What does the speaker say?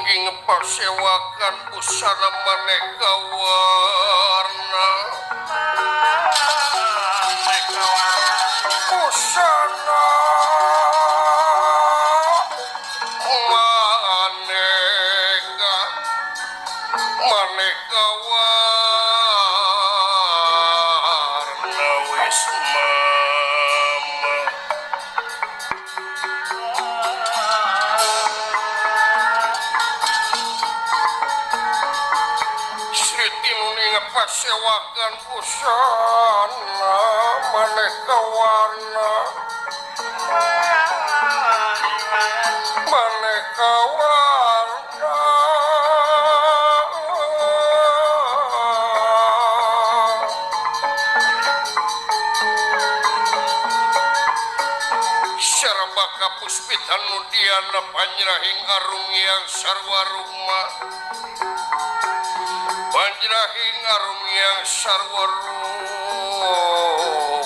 ing pasewakan busana maneka warna busana maneka maneka warna wis mama Sri Tinuning pasewakan busana maneka warna maneka warna sarba kapuspitan nudiana panjrahing arum yang sarwa rumah panjrahing arum yang sarwa rumah